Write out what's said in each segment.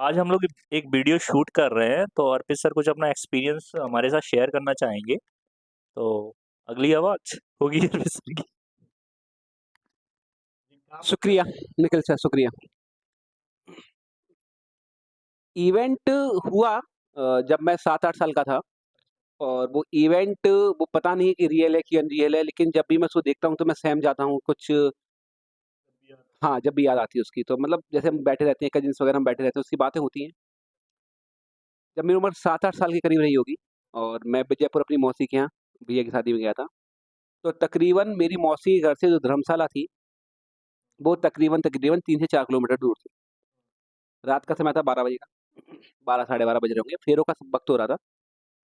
आज हम लोग एक वीडियो शूट कर रहे हैं, तो अर्पित सर कुछ अपना एक्सपीरियंस हमारे साथ शेयर करना चाहेंगे। तो अगली आवाज़ होगी अर्पित सर की। शुक्रिया निखिल सर, शुक्रिया। इवेंट हुआ जब मैं 7-8 साल का था और वो इवेंट वो पता नहीं कि रियल है कि अनरियल है, लेकिन जब भी मैं उसको देखता हूँ तो मैं सहम जाता हूँ कुछ। हाँ, जब भी याद आती है उसकी, तो मतलब जैसे हम बैठे रहते हैं, कज़िन्स वगैरह हम बैठे रहते हैं, उसकी बातें होती हैं। जब मेरी उम्र 7-8 साल के करीब रही होगी और मैं जयपुर अपनी मौसी के यहाँ भैया की शादी में गया था। तो तकरीबन मेरी मौसी के घर से जो धर्मशाला थी, वो तकरीबन 3 से 4 किलोमीटर दूर थी। रात का समय था 12 बजे का, 12 साढ़े 12 बज रहे होंगे, फेरों का वक़्त हो रहा था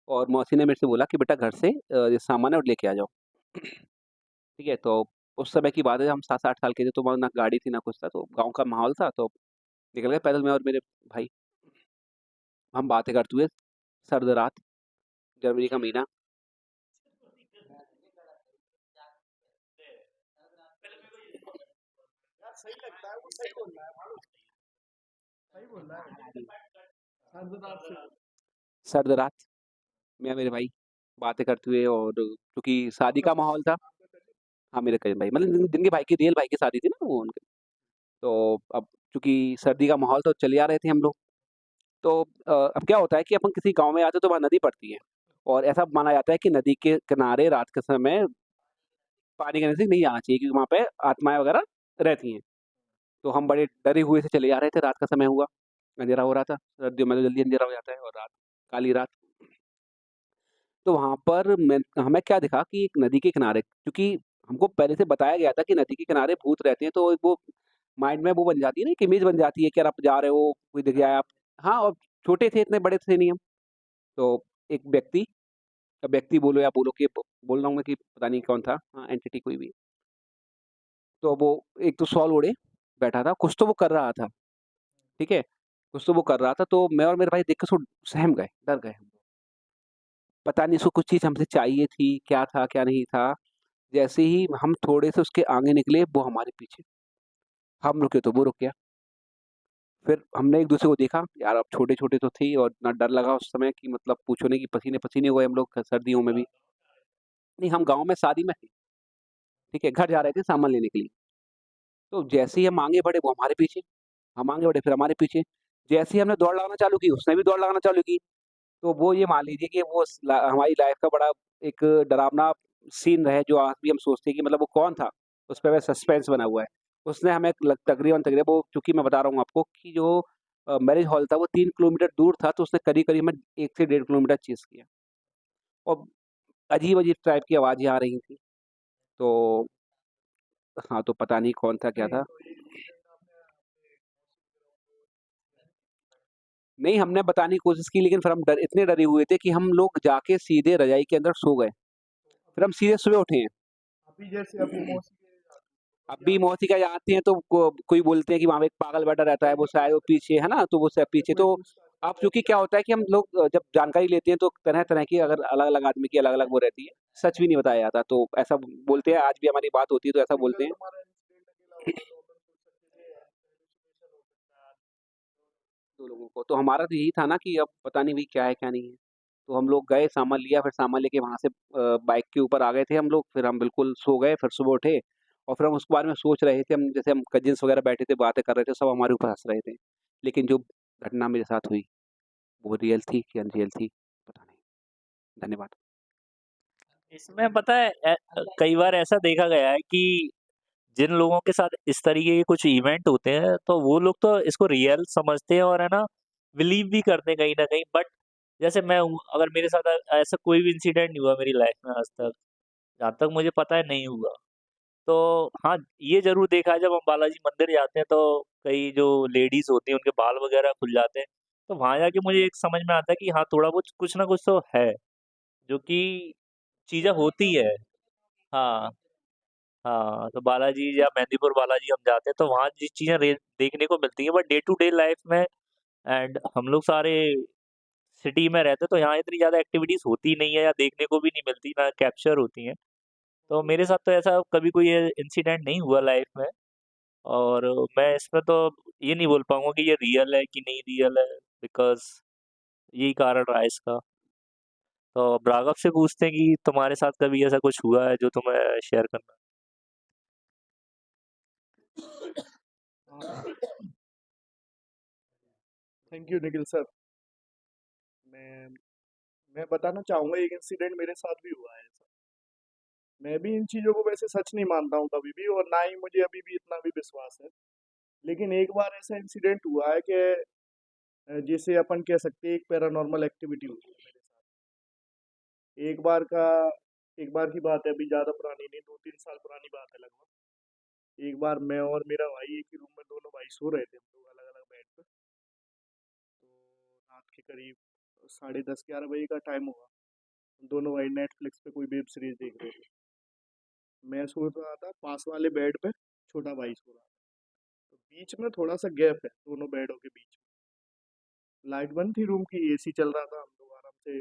और मौसी ने मेरे से बोला कि बेटा घर से ये सामान है और लेके आ जाओ। ठीक है, तो उस समय की बात है, हम 7-8 साल के थे, तो ना गाड़ी थी ना कुछ था, तो गाँव का माहौल था, तो निकल गए पैदल मैं और मेरे भाई। हम बातें करते हुए, सर्द रात, जनवरी का महीना। सही लगता है, वो सही बोल रहा है भाई, सही बोल रहा है। शानदार से सर्द रात, मैं मेरे भाई बातें करते हुए, और चूँकि शादी का माहौल था। हाँ, मेरे कज़िन भाई, मतलब जिनके भाई की रियल भाई की शादी थी ना वो उनके। तो अब चूँकि सर्दी का माहौल था, तो चले आ रहे थे हम लोग। तो अब क्या होता है कि अपन किसी गाँव में आते हैं तो वहाँ नदी पड़ती है और ऐसा माना जाता है कि नदी के किनारे रात के समय पानी के नज़दीक नहीं जाना चाहिए, क्योंकि वहाँ पे आत्माएँ वगैरह रहती हैं। तो हम बड़े डरे हुए से चले जा रहे थे, रात का समय हुआ, अंधेरा हो रहा था, सर्दियों में तो जल्दी अंधेरा हो जाता है, और रात, काली रात। तो वहाँ पर मैं हमें क्या दिखा कि एक नदी के किनारे, क्योंकि हमको पहले से बताया गया था कि नदी के किनारे भूत रहते हैं, तो एक वो माइंड में वो बन जाती है ना, एक इमेज बन जाती है कि यार आप जा रहे हो, कोई दिख जाए आप। हाँ, और छोटे थे, इतने बड़े थे नहीं हम। तो एक व्यक्ति, अब व्यक्ति बोलो या बोलो कि बोल रहा हूँ मैं कि पता नहीं कौन था, हाँ, एंटिटी कोई भी। तो वो एक तो शॉल ओढ़े बैठा था, कुछ तो वो कर रहा था, ठीक है? कुछ तो वो कर रहा था, तो मैं और मेरे भाई देख के सहम गए, डर गए। पता नहीं उसको कुछ चीज़ हमसे चाहिए थी, क्या था, क्या नहीं था। जैसे ही हम थोड़े से उसके आगे निकले, वो हमारे पीछे। हम रुके तो वो रुक गया। फिर हमने एक-दूसरे को देखा, यार अब छोटे-छोटे तो थे और इतना डर लगा उस समय कि मतलब पूछो नहीं, कि पसीने-पसीने हुए हम लोग सर्दियों में भी। नहीं, हम गाँव में शादी में थे, ठीक है? घर जा रहे थे सामान लेने के लिए। तो जैसे ही हम आगे बढ़े, वो हमारे पीछे, हम आगे बढ़े, फिर हमारे पीछे। जैसे ही हमने दौड़ लगाना चालू की, उसने भी दौड़ लगाना चालू की। तो वो ये मान लीजिए कि वो हमारी लाइफ़ का बड़ा एक डरावना सीन है, जो आज भी हम सोचते हैं कि मतलब वो कौन था? उस पे बस सस्पेंस बना हुआ है। उसने हमें तकरीबन-तकरीबन, वो चूँकि मैं बता रहा हूँ आपको कि जो मैरिज हॉल था वो 3 किलोमीटर दूर था, तो उसने करीब-करीब में 1 से 1.5 किलोमीटर चेज़ किया और अजीब-अजीब टाइप की आवाज़ें आ रही थी। तो हाँ, तो पता नहीं कौन था, क्या नहीं था? तो ये इंसिडेंट आपने अपने नहीं, हमने बताने की कोशिश की, लेकिन फिर हम इतने डरे हुए थे कि हम लोग जाके सीधे रज़ाई के अंदर सो गए। फिर हम सीधे सुबह उठे हैं। अभी जैसे अभी मौसी के अब अभी भी आप मौसी का जानते हैं, तो कोई बोलते हैं कि वहाँ पे एक पागल बैठा रहता है, वो शायद वो पीछे है ना, तो वो शायद पीछे। कोई तो पूछताछ अब कर रहा है चूँकि कि क्या होता है कि हम लोग जब जानकारी लेते हैं, तो तरह-तरह की, अगर अलग-अलग आदमी की अलग-अलग वो रहती है, सच भी नहीं बताया जाता। तो ऐसा बोलते हैं, आज भी हमारी बात होती है तो ऐसा बोलते सिंगल हैं। हमारा इंसिडेंट अकेला होता तो अपन सोच सकते थे हेलुसिनेशन हो सकता है। 2 लोगों को, तो हमारा तो यही था ना कि अब पता नहीं भई क्या है, क्या नहीं है। तो हम लोग गए, सामान लिया, फिर सामान लेके वहाँ से बाइक के ऊपर आ गए थे हम लोग, फिर हम बिल्कुल सो गए, फिर सुबह उठे और फिर हम उसके बारे में सोच रहे थे, हम जैसे हम कज़िन्स वगैरह बैठे थे, बातें कर रहे थे, सब हमारे ऊपर हँस रहे थे। लेकिन जो घटना मेरे साथ हुई, वो रियल थी कि अनरियल थी, पता नहीं। धन्यवाद। इसमें पता है कई बार ऐसा देखा गया है कि जिन लोगों के साथ इस तरीके के कुछ इवेंट होते हैं, तो वो लोग तो इसको रियल समझते हैं और है ना, बिलीव भी करते हैं कहीं न कहीं। बट जैसे मैं हूँ, अगर मेरे साथ ऐसा कोई भी इंसिडेंट नहीं हुआ मेरी लाइफ़ में आज तक, जहाँ तक मुझे पता है नहीं हुआ। तो हाँ, ये ज़रूर देखा है, जब हम बालाजी मंदिर जाते हैं तो कई जो लेडीज़ होती हैं उनके बाल वग़ैरह खुल जाते हैं। तो वहाँ जाके मुझे एक समझ में आता है कि हाँ, थोड़ा बहुत कुछ ना कुछ तो है, जो कि चीज़ें होती है। हाँ, हाँ, तो बालाजी या मेहंदीपुर बालाजी हम जाते हैं तो वहाँ ये चीज़ें देखने को मिलती हैं, but day to day life में एंड हम लोग सारे सिटी में रहते हैं, तो यहाँ इतनी ज़्यादा एक्टिविटीज़ होती नहीं है या देखने को भी नहीं मिलती, ना कैप्चर होती हैं। तो मेरे साथ तो ऐसा कभी कोई इंसिडेंट नहीं हुआ लाइफ़ में। और मैं इसमें तो ये नहीं बोल पाऊंगा कि ये रियल है कि नहीं रियल है, बिकॉज यही कारण रहा है इसका। तो अब राघव से पूछते हैं कि तुम्हारे साथ कभी ऐसा कुछ हुआ है जो तुम्हें शेयर करना थैंक यू निखिल सर। मैं मैं बताना चाहूँगा, एक इंसिडेंट मेरे साथ भी हुआ है ऐसा। मैं भी इन चीज़ों को वैसे सच नहीं मानता हूँ कभी भी, और ना ही मुझे अभी भी इतना भी विश्वास है। लेकिन एक बार ऐसा इंसिडेंट हुआ है कि जिसे अपन कह सकते हैं एक पैरानॉर्मल एक्टिविटी हुई है मेरे साथ। एक बार की बात है, अभी ज़्यादा पुरानी नहीं, 2-3 साल पुरानी बात है लगभग। एक बार मैं और मेरा भाई एक ही रूम में, दोनों भाई सो रहे थे हम लोग अलग अलग बेड पे। तो रात के करीब 10:30-11 बजे का टाइम हुआ। दोनों भाई नेटफ्लिक्स पे कोई वेब सीरीज देख रहे थे। मैं सो रहा था पास वाले बेड पे, छोटा भाई सो रहा था। तो बीच में थोड़ा सा गैप है दोनों बेडों के बीच में। लाइट बंद थी रूम की, एसी चल रहा था, हम लोग आराम से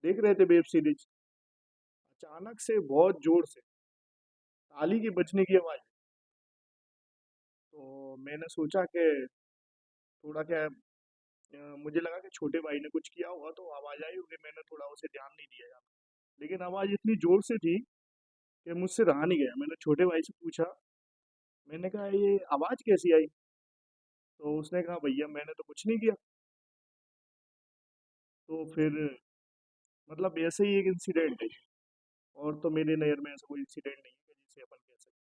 देख रहे थे वेब सीरीज। अचानक से बहुत जोर से ताली की बजने की आवाज़। तो मैंने सोचा कि थोड़ा क्या है, मुझे लगा कि छोटे भाई ने कुछ किया होगा तो आवाज़ आई होगी, मैंने थोड़ा उसे ध्यान नहीं दिया यार। लेकिन आवाज़ इतनी जोर से थी कि मुझसे रहा नहीं गया। मैंने छोटे भाई से पूछा, मैंने कहा ये आवाज़ कैसी आई? तो उसने कहा भैया मैंने तो कुछ नहीं किया। तो फिर मतलब ऐसे ही एक इंसिडेंट है। और तो मेरे नज़र में ऐसा कोई इंसिडेंट नहीं है कि जिसे अपन कह सकते हैं।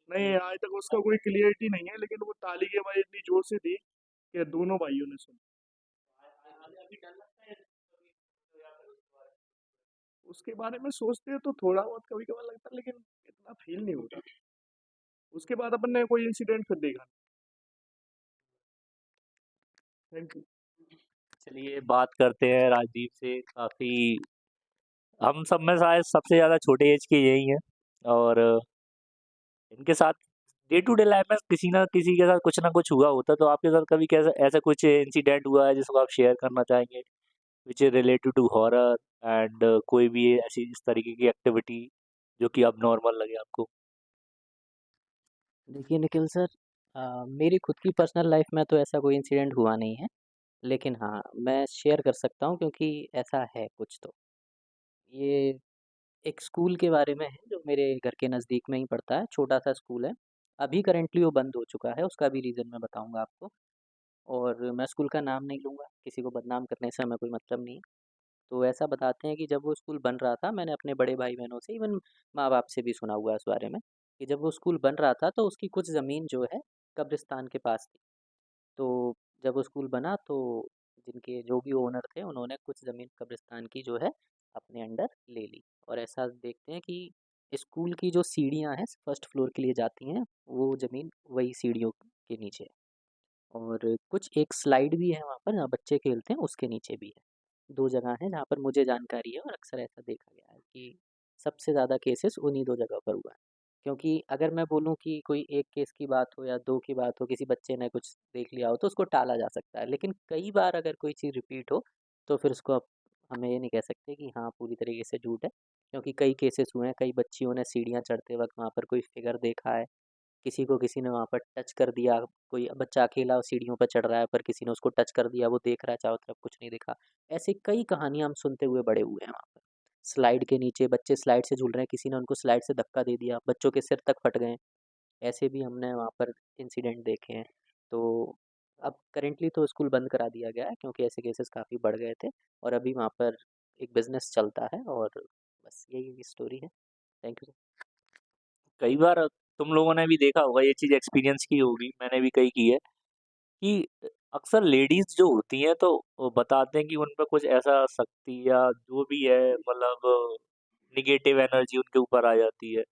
नहीं, आज तक उसका कोई क्लियरिटी नहीं है, लेकिन वो ताली की आवाज़ इतनी जोर से थी कि दोनों भाइयों ने सुनी। उसके बारे में सोचते हैं तो थोड़ा बहुत कभी कभार लगता है, लेकिन इतना फील नहीं होता। उसके बाद अपन ने कोई इंसिडेंट फिर देखा नहीं। Thank you. चलिए बात करते हैं राजदीप से। काफ़ी हम सब में शायद सबसे ज़्यादा छोटे एज के यही हैं, और इनके साथ डे टू डे लाइफ में किसी ना किसी के साथ कुछ ना कुछ हुआ होता है। तो आपके साथ कभी कैसा ऐसा कुछ इंसिडेंट हुआ है जिसको आप शेयर करना चाहेंगे, which is related to horror and कोई भी ऐसी इस तरीके की एक्टिविटी जो कि अब नॉर्मल लगे आपको? देखिए निखिल सर, मेरी खुद की पर्सनल लाइफ में तो ऐसा कोई इंसिडेंट हुआ नहीं है, लेकिन हाँ मैं शेयर कर सकता हूँ क्योंकि ऐसा है कुछ तो। ये एक स्कूल के बारे में है जो मेरे घर के नज़दीक में ही पड़ता है, छोटा सा स्कूल है। अभी करंटली वो बंद हो चुका है, उसका भी रीज़न मैं बताऊंगा आपको। और मैं स्कूल का नाम नहीं लूँगा, किसी को बदनाम करने से हमें कोई मतलब नहीं है। तो ऐसा बताते हैं कि जब वो स्कूल बन रहा था, मैंने अपने बड़े भाई बहनों से, इवन माँ बाप से भी सुना हुआ है इस बारे में, कि जब वो स्कूल बन रहा था तो उसकी कुछ ज़मीन जो है कब्रिस्तान के पास थी। तो जब वो स्कूल बना तो जिनके जो भी ओनर थे उन्होंने कुछ ज़मीन कब्रिस्तान की जो है अपने अंडर ले ली। और ऐसा देखते हैं कि स्कूल की जो सीढ़ियाँ हैं फर्स्ट फ्लोर के लिए जाती हैं, वो ज़मीन वही सीढ़ियों के नीचे है। और कुछ एक स्लाइड भी है वहाँ पर जहाँ बच्चे खेलते हैं, उसके नीचे भी है। 2 जगह हैं जहाँ पर मुझे जानकारी है, और अक्सर ऐसा देखा गया है कि सबसे ज़्यादा केसेस उन्हीं 2 जगह पर हुआ है। क्योंकि अगर मैं बोलूँ कि कोई 1 केस की बात हो या 2 की बात हो, किसी बच्चे ने कुछ देख लिया हो तो उसको टाला जा सकता है। लेकिन कई बार अगर कोई चीज़ रिपीट हो तो फिर उसको हमें ये नहीं कह सकते कि हाँ पूरी तरीके से झूठ है। क्योंकि कई केसेस हुए हैं, कई बच्चियों ने सीढ़ियाँ चढ़ते वक़्त वहाँ पर कोई फ़िगर देखा है, किसी को किसी ने वहाँ पर टच कर दिया, कोई बच्चा अकेला सीढ़ियों पर चढ़ रहा है पर किसी ने उसको टच कर दिया, वो देख रहा है चारों तरफ, कुछ नहीं देखा। ऐसी कई कहानियाँ हम सुनते हुए बड़े हुए हैं वहाँ पर। स्लाइड के नीचे बच्चे स्लाइड से झूल रहे हैं, किसी ने उनको स्लाइड से धक्का दे दिया, बच्चों के सिर तक फट गए। ऐसे भी हमने वहाँ पर इंसिडेंट देखे हैं। तो अब करेंटली तो स्कूल बंद करा दिया गया है क्योंकि ऐसे केसेस काफ़ी बढ़ गए थे, और अभी वहाँ पर एक बिज़नेस चलता है, और बस यही स्टोरी है। Thank you sir. कई बार तुम लोगों ने भी देखा होगा, ये चीज़ एक्सपीरियंस की होगी, मैंने भी कई की है, कि अक्सर लेडीज जो होती हैं तो वो बताते हैं कि उन पर कुछ ऐसा शक्ति या जो भी है, मतलब निगेटिव एनर्जी उनके ऊपर आ जाती है।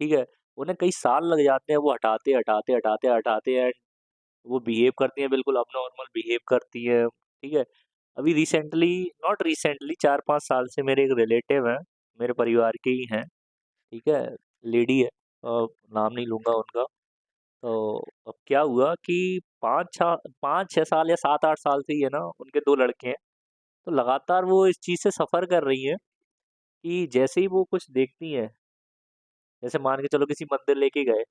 ठीक है, उन्हें कई साल लग जाते हैं वो हटाते हटाते हटाते हटाते एंड वो बिहेव करती हैं, बिल्कुल अब नॉर्मल बिहेव करती हैं। ठीक है, अभी रिसेंटली, नॉट रिसेंटली, 4-5 साल से मेरे एक रिलेटिव हैं, मेरे परिवार के ही हैं। ठीक है, लेडी है, नाम नहीं लूँगा उनका। तो अब क्या हुआ कि 5-6 साल या 7-8 साल से ही है ना, उनके 2 लड़के हैं। तो लगातार वो इस चीज़ से सफ़र कर रही हैं कि जैसे ही वो कुछ देखती हैं, जैसे मान के चलो किसी मंदिर लेके गए,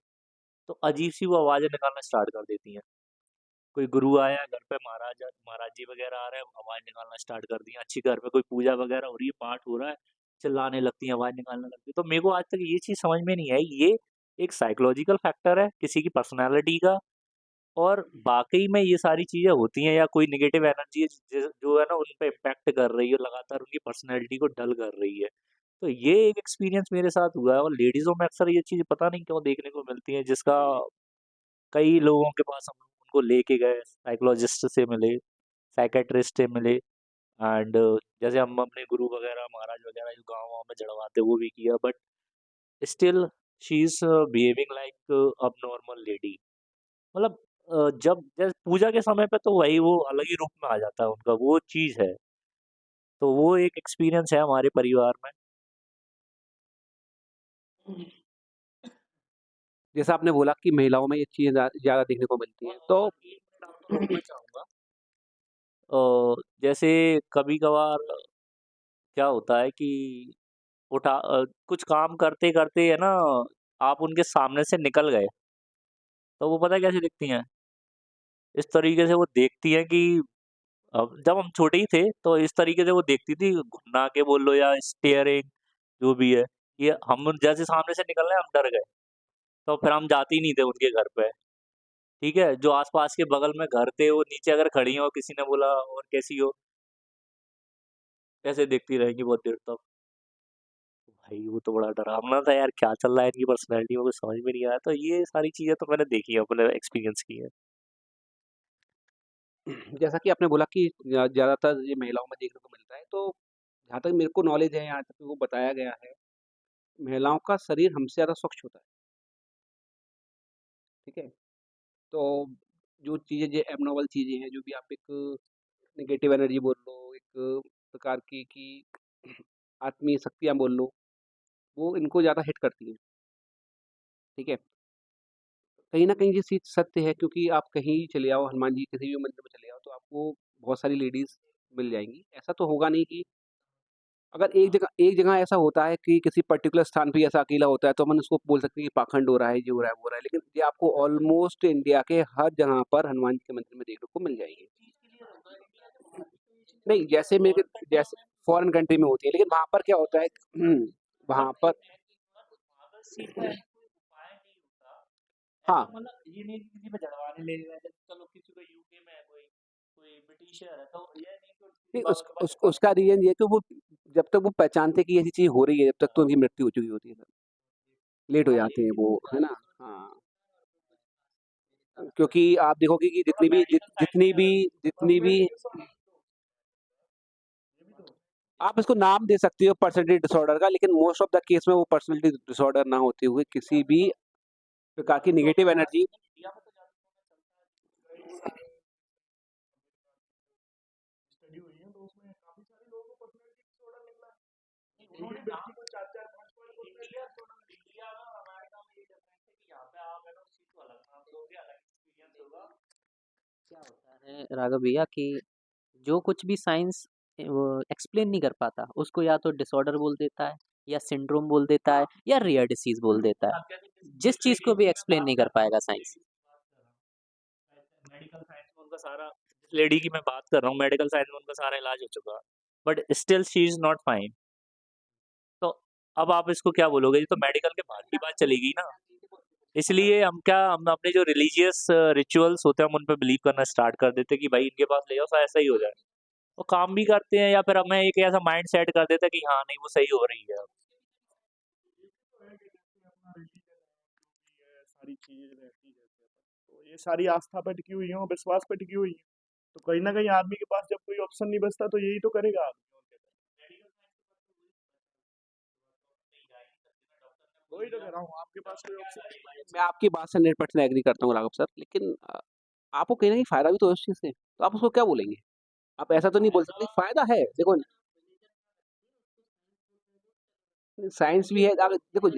तो अजीब-सी वो आवाज़ें निकालना स्टार्ट कर देती हैं। कोई गुरु आया घर पे, महाराज जी वगैरह आ रहे हैं, आवाज़ निकालना स्टार्ट कर दी। अच्छी घर में कोई पूजा वगैरह हो रही है, पाठ हो रहा है, चिल्लाने लगती हैं, आवाज़ निकालने लगती हैं। तो मेरे को आज तक ये चीज़ समझ में नहीं आई, ये एक साइकोलॉजिकल फैक्टर है किसी की पर्सनैलिटी का, और वाक़ई में ये सारी चीज़ें होती हैं, या कोई नेगेटिव एनर्जी जो है ना उन पे इम्पैक्ट कर रही है, लगातार उनकी पर्सनैलिटी को डल कर रही है। तो ये एक एक्सपीरियंस मेरे साथ हुआ है, और लेडीज़ों में अक्सर ये चीज़ पता नहीं क्यों देखने को मिलती है, जिसका कई लोगों के पास हम उनको लेके गए, साइकोलॉजिस्ट से मिले, साइकियाट्रिस्ट से मिले, एंड जैसे हम अपने गुरु वगैरह, महाराज वगैरह जो गाँव-वाँव में जड़वाते, वो भी किया, but still she is behaving like abnormal lady. मतलब जब जैसे पूजा के समय पे तो वही वो अलग ही रूप में आ जाता है उनका, वो चीज़ है। तो वो एक एक्सपीरियंस है हमारे परिवार में। जैसा आपने बोला कि महिलाओं में ये चीज़ें ज़्यादा देखने को मिलती हैं, तो और 1 मिनट आपको रोकना चाहूँगा। जैसे कभी-कभार क्या होता है कि कुछ काम करते-करते है ना, आप उनके सामने से निकल गए, तो वो पता है कैसी दिखती हैं? इस तरीके से वो देखती हैं कि जब हम छोटे ही थे, तो इस तरीके से वो देखती थी, घुना के बोल लो या स्टेयरिंग, जो भी है। ये हम जैसे सामने से निकल रहे हैं, हम डर गए, तो फिर हम जाते ही नहीं थे उनके घर पे, ठीक है? जो आस-पास के बगल में घर थे, वो नीचे अगर खड़ी हैं और किसी ने बोला, "और कैसी हो?" ऐसे देखती रहेंगी बहुत देर तक। भाई वो तो बड़ा डरावना था यार, क्या चल रहा है इनकी पर्सनैलिटी में, कुछ समझ में नहीं आया। तो ये सारी चीज़ें तो मैंने देखी है, अपने एक्सपीरियंस की है। जैसा कि आपने बोला कि ज़्यादातर ये महिलाओं में देखने को मिलता है, तो जहाँ तक मेरे को नॉलेज है, यहाँ तक वो बताया गया है, महिलाओं का शरीर हमसे ज़्यादा स्वच्छ होता है, ठीक है? तो जो चीज़ें जो एब्नॉर्मल चीज़ें हैं, जो भी आप एक नेगेटिव एनर्जी बोल लो, एक प्रकार की कि आत्मीय शक्तियाँ बोल लो, वो इनको ज़्यादा हिट करती हैं, ठीक है? कहीं न कहीं ये चीज़ सत्य है, क्योंकि आप कहीं चले आओ, हनुमान जी किसी भी मंदिर में चले आओ, तो आपको बहुत सारी लेडीज़ मिल जाएँगी। ऐसा तो होगा नहीं कि अगर एक जगह ऐसा होता है कि किसी पर्टिकुलर स्थान पे ऐसा अकेला होता है, तो अपन उसको बोल सकते हैं कि पाखंड हो रहा है, ये हो रहा है, वो हो रहा है। लेकिन ये आपको ऑलमोस्ट इंडिया के हर जगह पर हनुमान जी के मंदिर में देखने को मिल जाएगी। नहीं, जैसे फॉरेन कंट्री में होती है, लेकिन वहाँ पर क्या होता है वहाँ पर हाँ, मतलब ये नहीं कि किसी पे जड़वाने ले गए, जैसे चलो किसी को यूके में है, कोई कोई ब्रिटिशर है, तो ये नहीं कि नहीं उसके उस बाद उस उसका रीज़न ये है कि वो जब तक वो पहचानते हैं कि ऐसी चीज़ हो रही है, जब तक तो उनकी मृत्यु हो चुकी होती है सर। लेट हो जाते हैं वो, है ना? हाँ, क्योंकि आप देखोगे कि जितनी भी आप इसको नाम दे सकते हो पर्सनैलिटी डिसऑर्डर का, लेकिन मोस्ट ऑफ द केस में वो पर्सनैलिटी डिसऑर्डर ना होते हुए किसी भी प्रकार की नेगेटिव एनर्जी इंडिया में तो ज़्यादा स्टडी हुई है, तो उसमें काफ़ी सारे लोगों को पर्सनैलिटी डिसऑर्डर निकला है। नहीं, कोई उन्होंने भी नाम व्यक्ति को 4-4 5-5 पर्सनैलिटी इंडिया डिसऑर्डर निकला इंडिया में और अमेरिका में ये डिफरेंस है कि यहाँ पे आप है ना उस चीज़ को अलग नाम दोगे, अलग एक्सपीरियंस होगा। क्या होता है राघव भैया कि जो कुछ भी साइंस वो एक्सप्लेन नहीं कर पाता, उसको या तो डिसऑर्डर बोल देता है, या सिंड्रोम बोल देता है, या रेयर डिसीज बोल देता है। अब जैसे जिस जिस चीज़ को लेडीज़ भी की मैं एक्सप्लेन बात नहीं कर कर रहा हूँ, पाएगा जिस साइंस। लेडीज़ की बात कर रहा हूँ, मेडिकल साइंस में उनका सारा, जिस लेडी की मैं बात कर रहा हूँ, मेडिकल साइंस में उनका सारा इलाज हो चुका, but still she is not fine. तो अब आप इसको क्या बोलोगे? ये तो मेडिकल के बाहर की बात चली गई ना। इसलिए हम अपने जो रिलीजियस रिचुअल्स होते हैं, हम उन पे बिलीव करना स्टार्ट कर देते हैं कि भाई इनके पास ले जाओ, शायद सही हो जाए। वो काम भी करते हैं, या फिर हमें एक ऐसा माइंड सेट कर देते हैं कि हाँ, नहीं वो सही हो रही है। तो है कि जैसे अपना रिलीजन है, जो भी है, सारी चीज़ें रहती है जैसे अपन, तो ये सारी आस्था पे टिकी हुई है और विश्वास पे टिकी हुई है। तो कहीं न कहीं आदमी के पास जब कोई ऑप्शन नहीं बचता, तो यही तो करेगा आदमी, और क्या करेगा? वही तो कह रहा हूँ, आपके पास कोई ऑप्शन नहीं है। मैं आपकी बात से 100% एग्री करता हूँ राघव सर, लेकिन आपको कहीं न कहीं फ़ायदा भी तो है उस चीज़ से, तो आप उसको क्या बोलेंगे? आप ऐसा तो नहीं बोल सकते, फ़ायदा है, देखो साइंस भी है। आप देखो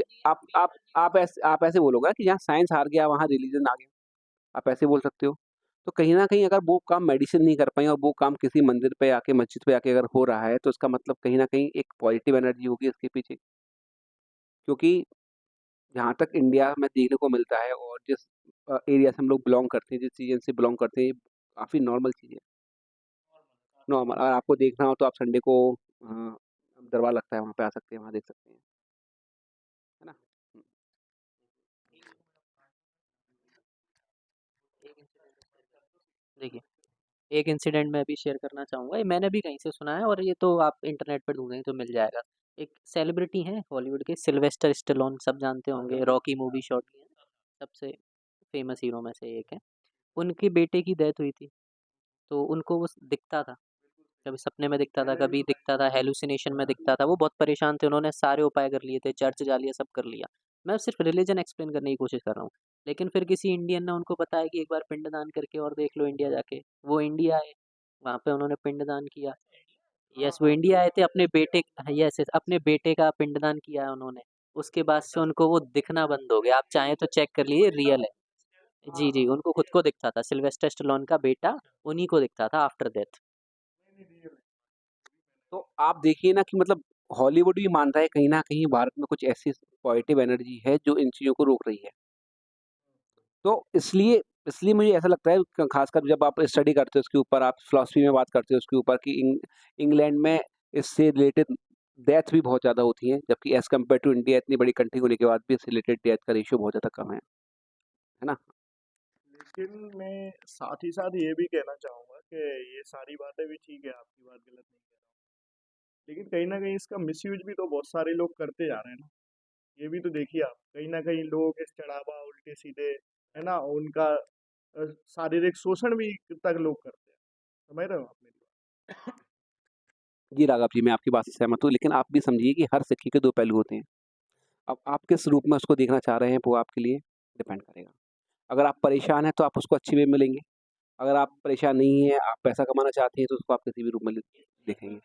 आप ऐसे बोलोगे ना कि जहाँ साइंस हार गया, वहाँ रिलीजन आ गया, आप ऐसे बोल सकते हो। तो कहीं न कहीं अगर वो काम मेडिसिन नहीं कर पाई और वो काम किसी मंदिर पे आके, मस्जिद पे आके अगर हो रहा है, तो इसका मतलब कहीं न कहीं एक पॉजिटिव एनर्जी होगी इसके पीछे। क्योंकि जहाँ तक इंडिया में देखने को मिलता है और जिस एरिया से हम लोग बिलॉन्ग करते हैं, जिस रीजन से बिलॉन्ग करते हैं, काफ़ी नॉर्मल चीज़ है। नॉर्मल, अगर आपको देखना हो तो आप संडे को दरबार लगता है, वहाँ पे आ सकते हैं, वहाँ देख सकते हैं, है ना? हुँ। देखिए, एक इंसिडेंट मैं भी शेयर करना चाहूँगा, ये मैंने भी कहीं से सुना है और ये तो आप इंटरनेट पर ढूँढेंगे तो मिल जाएगा। एक सेलिब्रिटी हैं हॉलीवुड के, सिल्वेस्टर स्टेलोन, सब जानते होंगे, रॉकी मूवी शॉट किए हैं, सबसे फेमस हीरो में से एक हैं। उनके बेटे की डेथ हुई थी, तो उनको वो दिखता था, कभी सपने में दिखता था, कभी दिखता था, हैलुसिनेशन में दिखता था। वो बहुत परेशान थे, उन्होंने सारे उपाय कर लिए थे, चर्च जा लिया, सब कर लिया। मैं सिर्फ रिलीजन एक्सप्लेन करने की कोशिश कर रहा हूँ। लेकिन फिर किसी इंडियन ने उनको बताया कि एक बार पिंडदान करके और देख लो इंडिया जाके। वो इंडिया आए, वहाँ पे उन्होंने पिंडदान किया। यस, वो इंडिया आए थे, अपने बेटे, यस यस, अपने बेटे का पिंडदान किया है उन्होंने। उसके बाद से उनको वो दिखना बंद हो गया। आप चाहें तो चेक कर लीजिए, रियल है। जी जी, उनको खुद को दिखता था, सिल्वेस्टर स्टेलोन का बेटा उन्हीं को दिखता था आफ्टर डेथ। तो आप देखिए ना कि मतलब हॉलीवुड भी मान रहा है कहीं न कहीं भारत में कुछ ऐसी पॉजिटिव एनर्जी है जो इन चीज़ों को रोक रही है। तो इसलिए मुझे ऐसा लगता है क ख़ासकर जब आप स्टडी करते हो उसके ऊपर, आप फ़िलॉसफ़ी में बात करते हो उसके ऊपर कि इंग्लैंड में इससे रिलेटेड डेथ भी बहुत ज़्यादा होती हैं, जबकि एज़ कम्पेयर टू इंडिया इतनी बड़ी कंट्री होने के बाद भी इससे रिलेटेड डेथ का रेशियो बहुत ज़्यादा कम है ना? लेकिन मैं साथ ही साथ ये भी कहना चाहूँगा कि ये सारी बातें भी ठीक है, आपकी बात गलत नहीं कह रहा हूँ। लेकिन कहीं न कहीं इसका मिसयूज़ भी तो बहुत सारे लोग करते जा रहे हैं ना। ये भी तो देखिए आप, कहीं न कहीं लोगों के चढ़ावा उल्टे-सीधे, है ना? उनका शारीरिक शोषण भी तक लोग करते हैं। समझ रहे हो आप मेरी बात? जी, राघव जी, मैं आपकी बात से सहमत हूँ, लेकिन आप भी समझिए कि हर सिक्के के 2 पहलू होते हैं। अब आप किस रूप में उसको देखना चाह रहे हैं, वो आपके लिए डिपेंड करेगा। अगर आप परेशान हैं, तो आप उसको अच्छे वे में लेंगे। अगर आप परेशान नहीं हैं, आप पैसा कमाना चाहते हैं, तो उसको आप किसी भी रूप में देखेंगे।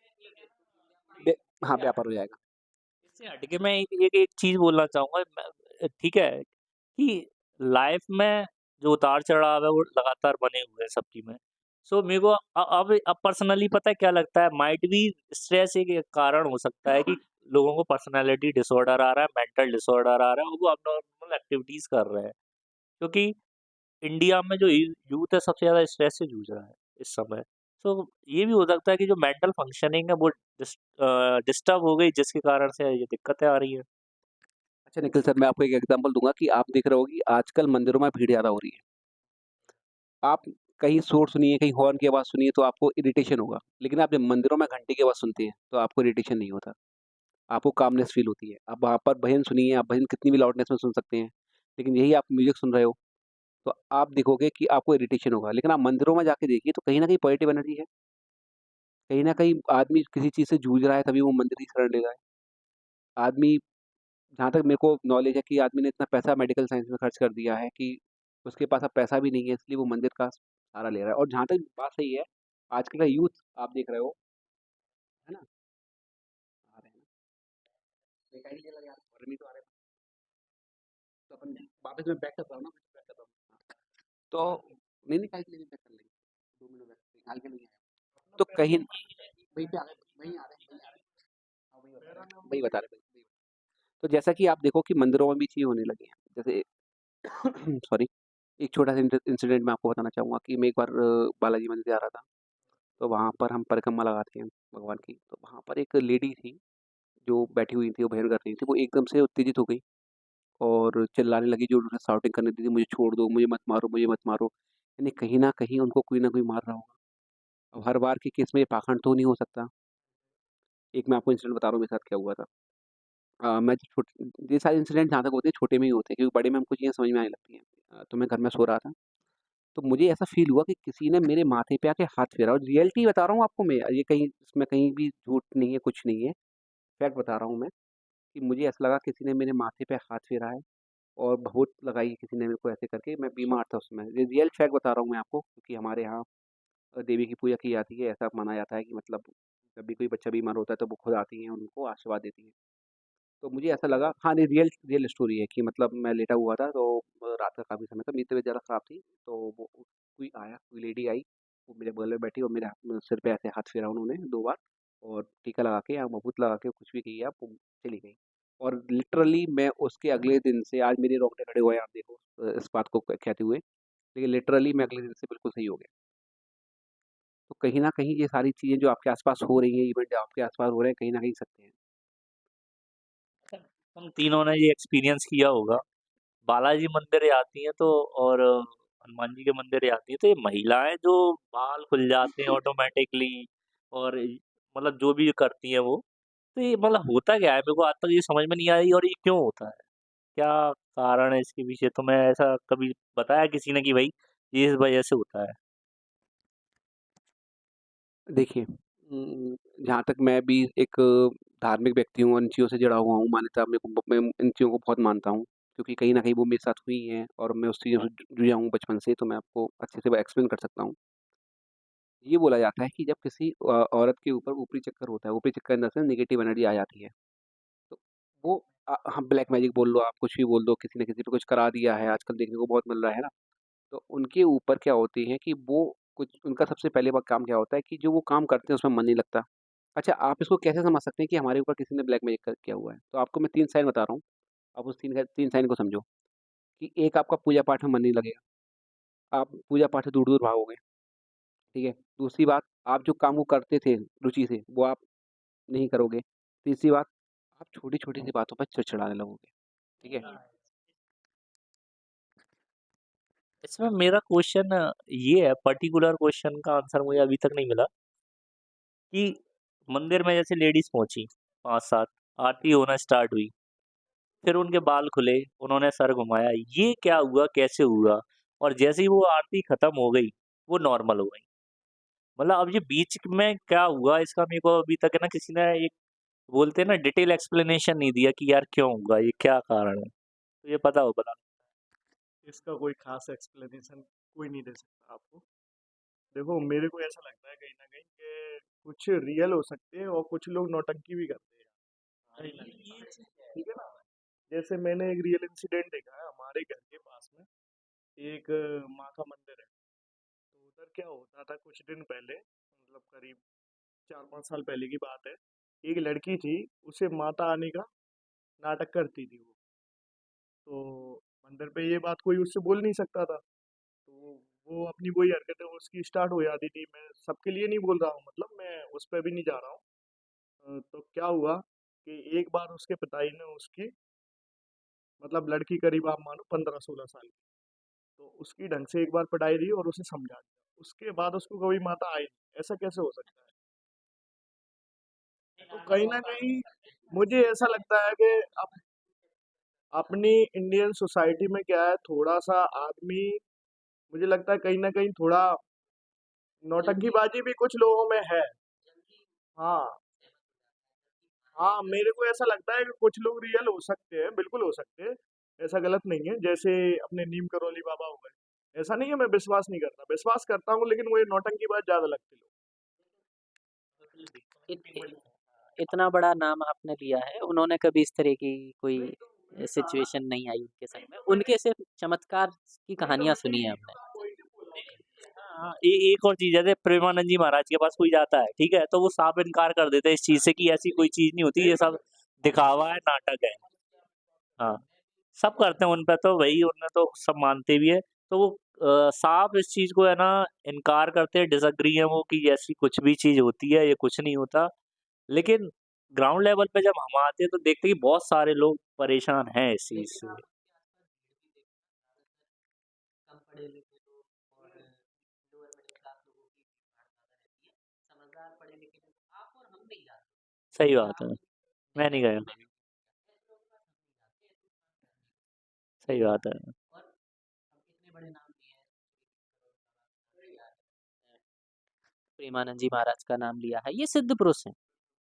बे हाँ, व्यापार हो जाएगा। इससे हट के मैं एक चीज़ बोलना चाहूँगा, ठीक है कि लाइफ में जो उतार-चढ़ाव है वो लगातार बने हुए हैं सबकी में। सो मेरे को अब पर्सनली पता है क्या लगता है, माइट बी स्ट्रेस एक एक कारण हो सकता है कि लोगों को पर्सनैलिटी डिसऑर्डर आ रहा है, मेंटल डिसऑर्डर आ रहा है और वो अबनॉर्मल एक्टिविटीज़ कर रहे हैं। क्योंकि इंडिया में जो यूथ है सबसे ज़्यादा स्ट्रेस से जूझ रहा है इस समय। तो ये भी हो सकता है कि जो मेंटल फंक्शनिंग है वो डिस्टर्ब हो गई, जिसके कारण से ये दिक्कतें आ रही हैं। अच्छा निखिल सर, मैं आपको एक एग्ज़ाम्पल दूँगा कि आप देख रहे हो कि आजकल मंदिरों में भीड़ ज़्यादा हो रही है। आप कहीं शोर सुनिए, कहीं हॉर्न की आवाज़ सुनिए तो आपको इरिटेशन होगा। लेकिन आप जब मंदिरों में घंटी की आवाज़ सुनते हैं, तो आपको इरिटेशन नहीं होता। आपको कामनेस फ़ील होती है। आप वहाँ पर भजन सुनिए, आप भजन कितनी भी लाउडनेस में सुन सकते हैं। लेकिन यही आप म्यूज़िक सुन रहे हो, तो आप देखोगे कि आपको इरिटेशन होगा। लेकिन आप मंदिरों में जाके देखिए तो कहीं न कहीं पॉज़िटिव एनर्जी है। कहीं न कहीं आदमी किसी चीज़ से जूझ रहा है तभी वो मंदिर की शरण ले रहा है। आदमी, जहाँ तक मेरे को नॉलेज है कि आदमी ने इतना पैसा मेडिकल साइंस में खर्च कर दिया है कि उसके पास अब पैसा भी नहीं है, इसलिए वो मंदिर का सहारा ले रहा है। और जहाँ तक बात सही है, आजकल का यूथ आप देख रहे हो, है ना? आ रहे हैं ना? बेकार ही चला यार, और भी तो आ रहे हैं। तो अपन वापस में बैक कर रहा हूँ ना, बैक कर रहा हूँ। हाँ, तो नहीं काहे के लिए बैक कर लेंगे, 2 मिनट बैक निकाल के नहीं आया। तो कहीं वहीं पे आ गए, वहीं आ रहे हैं, वहीं आ रहे हैं। हाँ, वही बता रहे, वही। तो जैसा कि आप देखो कि मंदिरों में भी चीज़ होने लगी हैं। जैसे सॉरी, एक छोटा-सा इंसिडेंट मैं आपको बताना चाहूँगा कि मैं एक बार बालाजी मंदिर जा रहा था, तो वहाँ पर हम परिक्रमा लगाते हैं भगवान की, तो वहाँ पर एक लेडी थी, जो बैठी हुई थी, वो भजन कर रही थी, वो एकदम से उत्तेजित हो गई और चिल्लाने लगी, ज़ोर-ज़ोर से शाउटिंग करने लगी, "मुझे छोड़ दो, मुझे मत मारो, मुझे मत मारो।" यानी कहीं न कहीं उनको कोई न कोई मार रहा होगा। अब हर बार के केस में ये पाखंड तो नहीं हो सकता। एक मैं आपको इंसिडेंट बता रहा हूँ मेरे साथ क्या हुआ था। मैं छोट ये सारे इंसिडेंट जहाँ तक होते हैं छोटे में ही होते हैं, क्योंकि बड़े में हमको चीज़ें समझ में आने लगती हैं। तो मैं घर में सो रहा था, तो मुझे ऐसा फ़ील हुआ कि किसी ने मेरे माथे पे आके हाथ फेरा, और रियलिटी बता रहा हूँ आपको मैं, ये कहीं इसमें कहीं भी झूठ नहीं है, कुछ नहीं है, फैक्ट बता रहा हूँ मैं, कि मुझे ऐसा लगा किसी ने मेरे माथे पे हाथ फेरा है और भभूत लगाई है किसी ने मेरे को ऐसे करके, मैं बीमार था उस समय। ये रियल फैक्ट बता रहा हूँ मैं आपको, क्योंकि हमारे यहाँ देवी की पूजा की जाती है, ऐसा माना जाता है कि मतलब जब भी कोई बच्चा बीमार होता है तो वो खुद आती हैं, उनको आशीर्वाद देती हैं। तो मुझे ऐसा लगा, हाँ, नहीं, रियल रियल स्टोरी है कि मतलब मैं लेटा हुआ था, तो रात का काफ़ी समय था, मेरी तबीयत ज़्यादा ख़राब थी, तो वो कोई आया, कोई लेडी आई, वो मेरे बगल में बैठी और मेरे सिर पे ऐसे हाथ फेरा उन्होंने 2 बार और टीका लगा के या भभूत लगा के कुछ भी किया, वो चली गई। और लिटरली मैं उसके अगले दिन से आज मेरे रोंगटे खड़े हुए हैं, आप देखो इस बात को कहते हुए, लेकिन लिटरली मैं अगले दिन से बिल्कुल सही हो गया। तो कहीं न कहीं ये सारी चीज़ें जो आपके आस-पास हो रही हैं, इवेंट जो आपके आस-पास हो रहे हैं, कहीं न कहीं सत्य हैं। हम तीनों ने ये एक्सपीरियंस किया होगा। बालाजी मंदिर आती हैं तो और हनुमान जी के मंदिर आती हैं तो ये महिलाएँ जो बाल खुल जाते हैं ऑटोमैटिकली और मतलब जो भी करती हैं वो, तो ये मतलब होता क्या है? मेरे को आज तक ये समझ में नहीं आई और ये क्यों होता है? क्या कारण है इसके पीछे? तो मैं ऐसा कभी बताया किसी ने कि भाई ये इस वजह से होता है? देखिए जहाँ तक मैं भी एक धार्मिक व्यक्ति हूँ, इन चीज़ों से जुड़ा हुआ हूँ, मान्यता मेरे को मैं इन चीज़ों को बहुत मानता हूँ, क्योंकि कहीं न कहीं वो मेरे साथ हुई हैं और मैं उस चीज़ों से जुझा हूँ बचपन से, तो मैं आपको अच्छे से वो एक्सप्लेन कर सकता हूँ। ये बोला जाता है कि जब किसी औरत के ऊपर ऊपरी चक्कर होता है, ऊपरी चक्कर in the sense negative energy आ जाती है, तो वो हम ब्लैक मैजिक बोल लो, आप कुछ भी बोल दो, किसी न किसी पे कुछ करा दिया है, आजकल देखने को बहुत मिल रहा है ना? तो उनके ऊपर क्या होती है कि वो कुछ उनका सबसे पहले ब काम क्या होता है कि जो वो काम करते हैं उसमें मन नहीं लगता। अच्छा, आप इसको कैसे समझ सकते हैं कि हमारे ऊपर किसी ने ब्लैक मैजिक किया हुआ है? तो आपको मैं 3 साइन बता रहा हूँ, आप उस 3 साइन को समझो कि एक आपका पूजा-पाठ में मन नहीं लगेगा, आप पूजा-पाठ से दूर-दूर भागोगे, ठीक है? दूसरी बात, आप जो काम वो करते थे रुचि से, वो आप नहीं करोगे। तीसरी बात, आप छोटी-छोटी सी बातों पर चिड़चिड़ाने लगोगे, ठीक है? इसमें मेरा क्वेश्चन ये है पर्टिकुलर क्वेश्चन का आंसर मुझे अभी तक नहीं मिला कि मंदिर में जैसे लेडीज़ पहुँची 5-7 आरती होना स्टार्ट हुई, फिर उनके बाल खुले, उन्होंने सर घुमाया, ये क्या हुआ, कैसे हुआ? और जैसे ही वो आरती खत्म हो गई, वो नॉर्मल हो गई। मतलब अब ये बीच में क्या हुआ इसका मेरे को अभी तक है ना किसी ने एक बोलते हैं ना डिटेल एक्सप्लेनेशन नहीं दिया कि यार क्यों हुआ, ये क्या कारण है? तो ये पता हो बता। इसका कोई खास एक्सप्लेनेशन कोई नहीं दे सकता आपको। देखो मेरे को ऐसा लगता है कहीं न कहीं कि कुछ रियल हो सकते हैं और कुछ लोग नौटंकी भी करते हैं। कहीं न कहीं, ठीक है ना? जैसे मैंने एक रियल इंसिडेंट देखा है हमारे घर के पास में, एक माँ का मंदिर है। तो उधर क्या होता था कुछ दिन पहले, मतलब करीब 4-5 साल पहले की बात है। एक लड़की थी, उसे माता आने का नाटक करती थी वो। तो मंदिर पे ये बात कोई उससे बोल नहीं सकता था। तो वो अपनी वही हरकतें उसकी स्टार्ट हो जाती थी। मैं सबके लिए नहीं बोल रहा हूँ, मतलब मैं उस पे भी नहीं जा रहा हूँ। तो क्या हुआ कि एक बार उसके पिताजी ने उसकी, मतलब लड़की करीब आप मानो 15-16 साल की, तो उसकी ढंग से एक बार पिटाई दी और उसे समझा दिया। उसके बाद उसको कभी माता आई नहीं। ऐसा कैसे हो सकता है? तो कहीं ना कहीं मुझे ऐसा लगता है कि अब अपनी इंडियन सोसाइटी में क्या है, थोड़ा सा आदमी, मुझे लगता है कहीं ना कहीं थोड़ा नौटंकीबाजी भी कुछ लोगों में है। हाँ, हाँ, मेरे को ऐसा लगता है कि कुछ लोग रियल हो सकते हैं, बिल्कुल हो सकते हैं। ऐसा गलत नहीं है, जैसे अपने नीम करौली बाबा हो गए। ऐसा नहीं है मैं विश्वास नहीं करता, विश्वास करता हूँ, लेकिन वो ये नौटंकीबाज ज़्यादा लगते लोग। इत, इतना बड़ा नाम आपने लिया है, उन्होंने कभी इस तरह की कोई सिचुएशन नहीं आई उनके संग में। उनके सिर्फ चमत्कार की कहानियाँ सुनी है हमने। हाँ, एक और चीज़ है, जैसे प्रेमानंद जी महाराज के पास कोई जाता है, ठीक है? तो वो साफ इनकार कर देते हैं इस चीज़ से कि ऐसी कोई चीज़ नहीं होती, ये सब दिखावा है, नाटक है। हाँ, सब करते हैं उन पे तो भई उनने तो सब मानते भी हैं। तो वो साफ इस चीज़ को है ना इनकार करते हैं, डिसएग्री हैं वो कि ऐसी कुछ भी चीज़ होती है, ये कुछ नहीं होता। लेकिन ग्राउंड लेवल पे जब हम आते हैं तो देखते हैं कि बहुत सारे लोग परेशान हैं इस चीज़ से। कम पढ़े लिखे लोग और लोअर मिडिल क्लास लोगों की भीड़ भाड़ ज़्यादा रहती है। समझदार पढ़े लिखे लोग आप और हम नहीं जाते। सही या बात है, आप मैं नहीं नहीं जाते, गया। मैं भी ऐसे लोगों के पास हम नहीं जाते, ऐसे काम करने। सही बात है। और हम इतने बड़े नाम लिए हैं, प्रेमानंद जी महाराज का नाम लिया है, ये सिद्ध पुरुष हैं,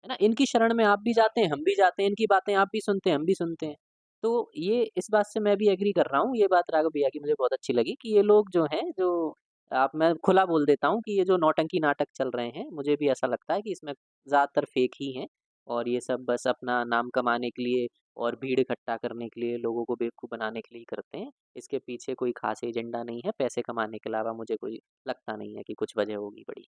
है ना? इनकी शरण में आप भी जाते हैं, हम भी जाते हैं, इनकी बातें आप भी सुनते हैं, हम भी सुनते हैं। तो ये इस बात से मैं भी एग्री कर रहा हूँ, ये बात राघव भैया की मुझे बहुत अच्छी लगी कि ये लोग जो हैं, जो आप मैं खुला बोल देता हूँ कि ये जो नौटंकी नाटक चल रहे हैं, मुझे भी ऐसा लगता है कि इसमें ज़्यादातर फेक ही हैं और ये सब बस अपना नाम कमाने के लिए और भीड़ इकट्ठा करने के लिए, लोगों को बेवकूफ़ बनाने के लिए ही करते हैं। इसके पीछे कोई ख़ास एजेंडा नहीं है, पैसे कमाने के अलावा मुझे कोई लगता नहीं है कि कुछ वजह होगी बड़ी।